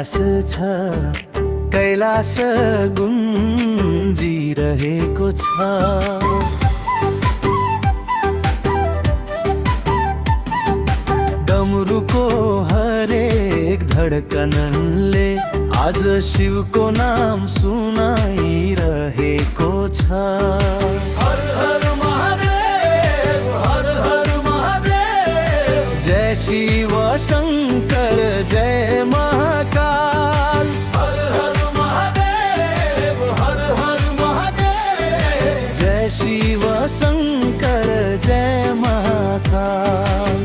कैलाश छ, कैलाश गुन्जिरहेको छ। डमरुको हरेक धडकनले आज शिवको नाम सुनाइरहेको छ। हर हर महादेव, हर हर महादेव, जय शिव शंकर जय महाकाल। हर हर महादेव, हर हर महादेव, जय शिव शंकर जय महाकाल।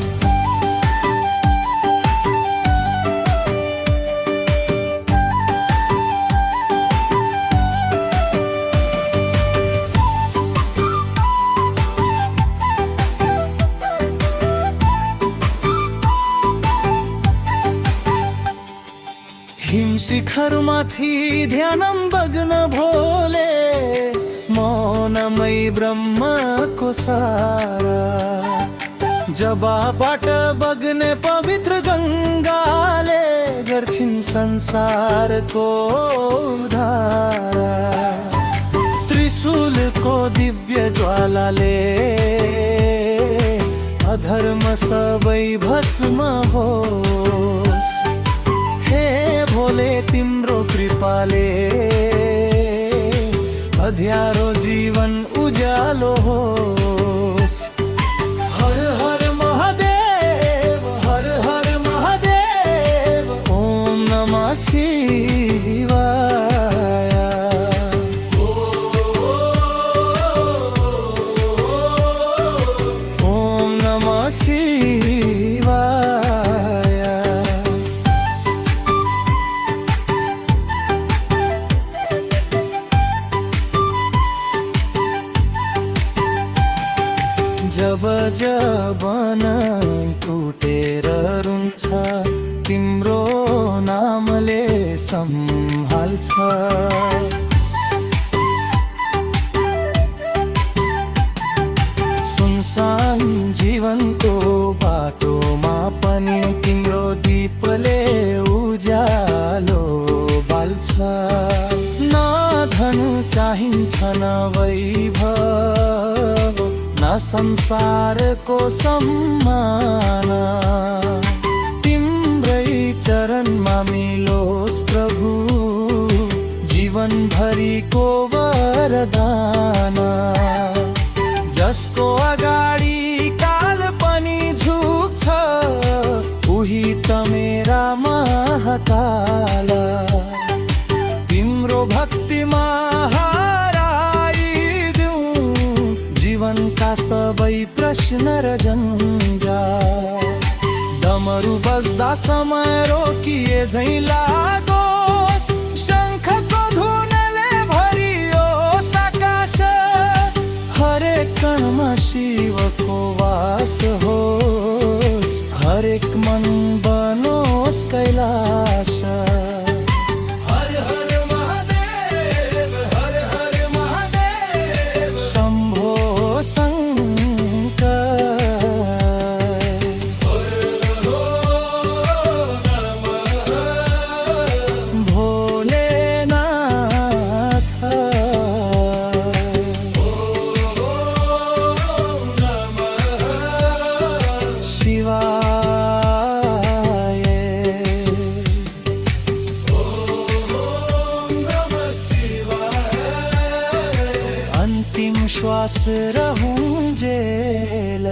हिम शिखरमाथि ध्यानम बग्न भोले, मौनमै ब्रह्मको सारा। जबाबाट बग्ने पवित्र गङ्गाले गर्छिन् संसारको उद्धार। त्रिशूलको दिव्य ज्वालाले अधर्म सबै भस्म होस्। हे भोले तिम्रो कृपाले अध्यारो जीवन उज्यालो होस्। हर हर महादेव, हर हर महादेव, ओम नमः शिवाय। ओम नमः शिवाय। जब जबन टुटेर रुन्छ, तिम्रो नामले सम्हाल्छ। सुनसान जीवनको बाटोमा पनि तिम्रो दीपले उज्यालो बाल्छ। न धन चाहिन्छ न वैभव, न संसारको सम्मान। तिम्रै चरणमा मिलोस् प्रभु जीवनभरिको वरदान। जसको अगाडि काल पनि झुक्छ, उही त मेरा महाकाल। तिम्रो भक्तिमा जीवनका सबै प्रश्न र जन्जाल। डमरु बज्दा समय रोकिए झैँ लागोस्, शङ्खको धुनले भरियोस् आकाश। हरेक कणमा शिवको वास होस्, हरेक मन बनोस् कैलाश। अंतिम श्वास रहूं जेल।